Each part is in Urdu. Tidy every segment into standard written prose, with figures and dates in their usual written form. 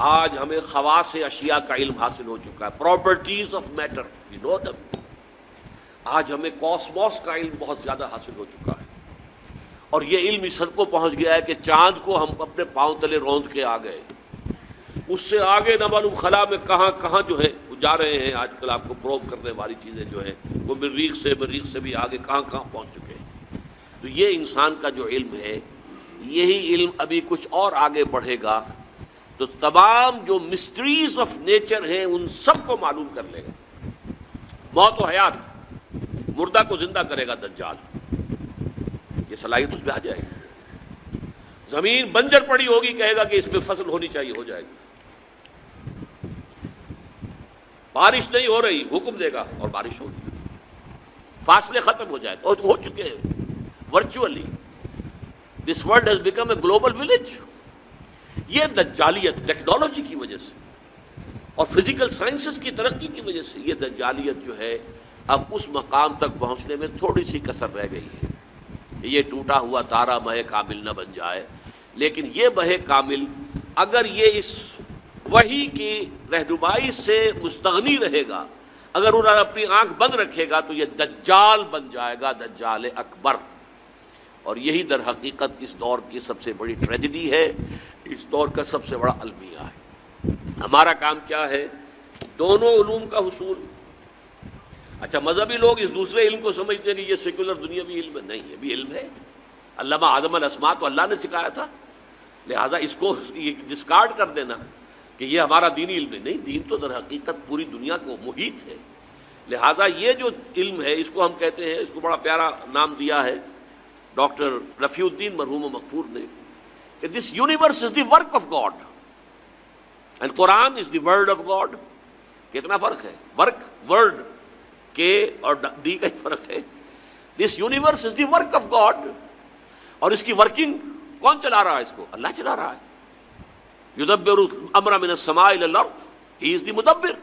آج ہمیں خواص اشیاء کا علم حاصل ہو چکا ہے، پراپرٹیز آف میٹر، وی نو دم۔ آج ہمیں کاسموس کا علم بہت زیادہ حاصل ہو چکا ہے، اور یہ علم اس حد کو پہنچ گیا ہے کہ چاند کو ہم اپنے پاؤں تلے روند کے آ گئے۔ اس سے آگے نہ معلوم خلا میں کہاں کہاں جو ہے وہ جا رہے ہیں۔ آج کل آپ کو پروب کرنے والی چیزیں جو ہیں وہ مریخ سے بھی آگے کہاں کہاں پہنچ چکے ہیں۔ تو یہ انسان کا جو علم ہے، یہی علم ابھی کچھ اور آگے بڑھے گا تو تمام جو مسٹریز آف نیچر ہیں ان سب کو معلوم کر لے گا۔ موت و حیات، مردہ کو زندہ کرے گا دجال، یہ صلاحیت اس پہ آ جائے گی۔ زمین بنجر پڑی ہوگی، کہے گا کہ اس پہ فصل ہونی چاہیے، ہو جائے گی۔ بارش نہیں ہو رہی، حکم دے گا اور بارش ہوگی۔ فاصلے ختم ہو جائے اور ہو چکے ہیں virtually. This world has become a global village. یہ دجالیت ٹیکنالوجی کی وجہ سے اور فزیکل سائنسز کی ترقی کی وجہ سے یہ دجالیت جو ہے اب اس مقام تک پہنچنے میں تھوڑی سی کسر رہ گئی ہے۔ یہ ٹوٹا ہوا تارا مہ کامل نہ بن جائے، لیکن یہ مہ کامل اگر یہ اس وحی کی رہنمائی سے مستغنی رہے گا، اگر انہوں نے اپنی آنکھ بند رکھے گا تو یہ دجال بن جائے گا، دجال اکبر۔ اور یہی در حقیقت اس دور کی سب سے بڑی ٹریجڈی ہے، اس دور کا سب سے بڑا المیہ ہے۔ ہمارا کام کیا ہے؟ دونوں علوم کا حصول۔ اچھا، مذہبی لوگ اس دوسرے علم کو سمجھتے ہیں کہ یہ سیکولر دنیاوی علم ہے، نہیں، یہ بھی علم ہے۔ علامہ آدم الاسماء تو اللہ نے سکھایا تھا، لہٰذا اس کو ڈسکارڈ کر دینا کہ یہ ہمارا دینی علم ہے، نہیں، دین تو در حقیقت پوری دنیا کو محیط ہے۔ لہٰذا یہ جو علم ہے اس کو ہم کہتے ہیں، اس کو بڑا پیارا نام دیا ہے ڈاکٹر رفیع الدین مرحوم و مغفور نے، کہ this universe is the work of God and Quran is the word of God. کتنا فرق ہے؟ ورک، ورڈ کے اور ڈی کا ہی فرق ہے۔ This universe is the work of God, اور اس کی ورکنگ کون چلا رہا ہے؟ اس کو اللہ چلا رہا ہے۔ یدبر الامر من السماء الى الارض، ہی از دی مدبر۔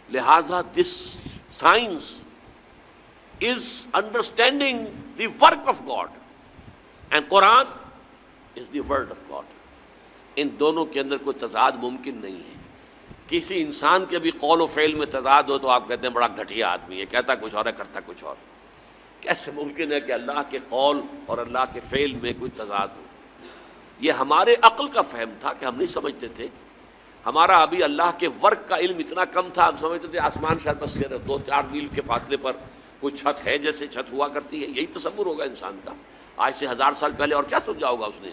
لہذا this science is understanding the work of God and Quran is the word of God۔ ان دونوں کے اندر کوئی تضاد ممکن نہیں ہے۔ کسی انسان کے بھی قول و فعل میں تضاد ہو تو آپ کہتے ہیں بڑا گھٹیا آدمی ہے، کہتا کچھ اور ہے کرتا کچھ اور۔ کیسے ممکن ہے کہ اللہ کے قول اور اللہ کے فعل میں کوئی تضاد ہو؟ یہ ہمارے عقل کا فہم تھا کہ ہم نہیں سمجھتے تھے۔ ہمارا ابھی اللہ کے ورک کا علم اتنا کم تھا، ہم سمجھتے تھے آسمان شاید بس 2-4 میل کے فاصلے پر کوئی چھت ہے، جیسے چھت ہوا کرتی ہے، یہی تصور ہوگا انسان کا۔ آج سے 1000 سال پہلے اور کیا سمجھا ہوگا اس نے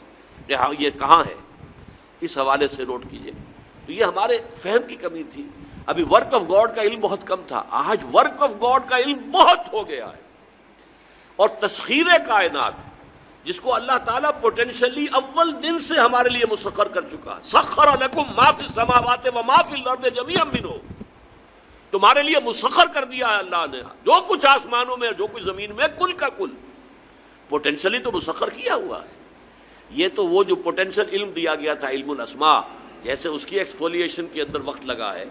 کہ ہاں یہ کہاں ہے؟ اس حوالے سے نوٹ کیجئے، تو یہ ہمارے فہم کی کمی تھی۔ ابھی ورک آف گاڈ کا علم بہت کم تھا، آج ورک آف گاڈ کا علم بہت ہو گیا ہے۔ اور تسخیر کائنات، جس کو اللہ تعالیٰ پوٹینشلی اول دن سے ہمارے لیے مسخر کر چکا ہے، سخر لکم ما فی السماوات و ما فی الارض جميعا منہ، تمہارے لیے مسخر کر دیا ہے اللہ نے جو کچھ آسمانوں میں جو کچھ زمین میں، کل کا کل پوٹینشلی تو مسخر کیا ہوا ہے۔ یہ تو وہ جو پوٹینشل علم دیا گیا تھا، علم الاسماء، جیسے اس کی ایکسفولیشن کے اندر وقت لگا ہے،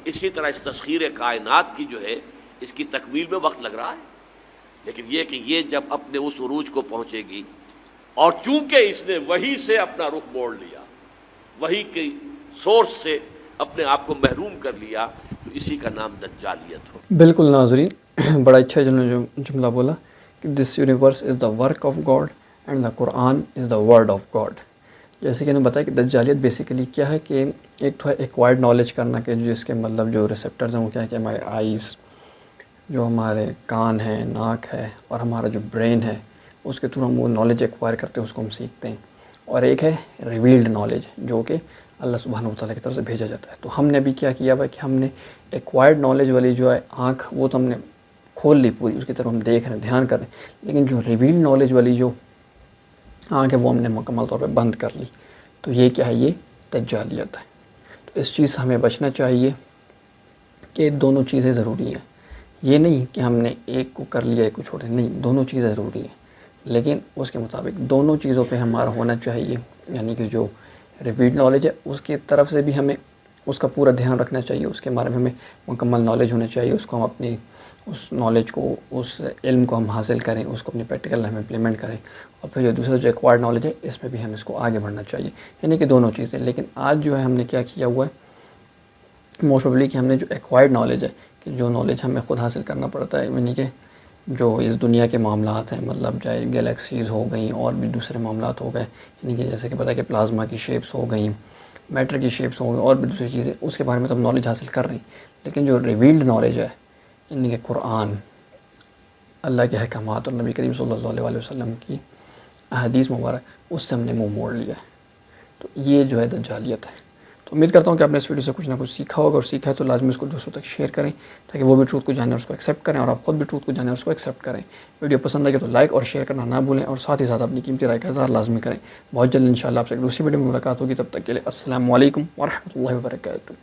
اسی طرح اس تسخیر کائنات کی جو ہے اس کی تکمیل میں وقت لگ رہا ہے۔ لیکن یہ کہ یہ جب اپنے اس عروج کو پہنچے گی، اور چونکہ اس نے وحی سے اپنا رخ موڑ لیا، وحی کے سورس سے اپنے آپ کو محروم کر لیا، تو اسی کا نام دجالیت ہو۔ بالکل ناظرین، بڑا اچھا جملہ بولا کہ this universe is the work of God and the Quran is the word of God. جیسے کہ نے بتایا کہ دجالیت بیسیکلی کیا ہے کہ ایک تو ہے ایکوائرڈ نالج کرنا، کہ جس کے مطلب جو ریسیپٹرز ہیں وہ کیا ہے کہ ہمارے آئیز، جو ہمارے کان ہیں، ناک ہے، اور ہمارا جو برین ہے، اس کے تھرو ہم وہ نالج ایکوائر کرتے ہیں، اس کو ہم سیکھتے ہیں۔ اور ایک ہے ریویلڈ نالج، جو کہ اللہ سبحانہ وتعالیٰ کی طرف سے بھیجا جاتا ہے۔ تو ہم نے بھی کیا کیا ہوا کہ ہم نے ایکوائرڈ نالج والی جو ہے آنکھ، وہ تو ہم نے کھول لی پوری، اس کی طرف ہم دیکھ رہے ہیں، دھیان کر رہے ہیں، لیکن جو ریویلڈ نالج والی جو آنکھ ہے وہ ہم نے مکمل طور پہ بند کر لی۔ تو یہ کیا ہے؟ یہ دجالیت ہے۔ تو اس چیز سے ہمیں بچنا چاہیے کہ دونوں چیزیں ضروری ہیں۔ یہ نہیں کہ ہم نے ایک کو کر لیا ایک کو چھوڑے، نہیں، دونوں چیزیں ضروری ہیں، لیکن اس کے مطابق دونوں چیزوں پہ ہمارا ہونا چاہیے۔ یعنی کہ جو ریویلڈ نالج ہے اس کی طرف سے بھی ہمیں اس کا پورا دھیان رکھنا چاہیے، اس کے بارے میں ہمیں مکمل نالج ہونا چاہیے، اس کو ہم اپنی اس نالج کو، اس علم کو ہم حاصل کریں، اس کو اپنی پریکٹیکل لائف میں امپلیمنٹ کریں، اور پھر جو دوسرا جو ایکوائرڈ نالج ہے اس میں بھی ہم اس کو آگے بڑھنا چاہیے، یعنی کہ دونوں چیزیں۔ لیکن آج جو ہے ہم نے کیا کیا ہوا ہے موسٹ پروبلی کہ ہم نے جو ایکوائرڈ نالج ہے، کہ جو نالج ہمیں خود حاصل کرنا پڑتا ہے، یعنی کہ جو اس دنیا کے معاملات ہیں، مطلب چاہے گلیکسیز ہو گئیں اور بھی دوسرے معاملات ہو گئے، یعنی کہ جیسے کہ پتہ ہے کہ پلازما کی شیپس ہو گئیں، میٹر کی شیپس ہو گئیں اور بھی دوسری چیزیں، اس کے بارے میں تو ہم نالج حاصل کر رہے ہیں۔ لیکن جو ریویلڈ نالج ہے، یعنی کہ قرآن، اللہ کے احکامات اور نبی کریم صلی اللہ علیہ وسلم کی احادیث مبارک، اس سے ہم نے منہ موڑ لیا ہے، تو یہ جو ہے دجالیت ہے۔ تو امید کرتا ہوں کہ آپ نے اس ویڈیو سے کچھ نہ کچھ سیکھا ہوگا، اور سیکھا ہے تو لازمی اس کو دوسروں تک شیئر کریں تاکہ وہ بھی ٹروتھ کو جانیں اور اس کو ایکسیپٹ کریں، اور آپ خود بھی ٹروتھ کو جانیں اور اس کو ایکسیپٹ کریں۔ ویڈیو پسند آئے تو لائک اور شیئر کرنا نہ بھولیں، اور ساتھ ہی ساتھ اپنی قیمتی رائے کا اظہار لازمی کریں۔ بہت جلد انشاءاللہ آپ سے ایک دوسری ویڈیو میں ملاقات ہوگی، تب تک کے لیے السلام علیکم ورحمۃ اللہ وبرکاتہ۔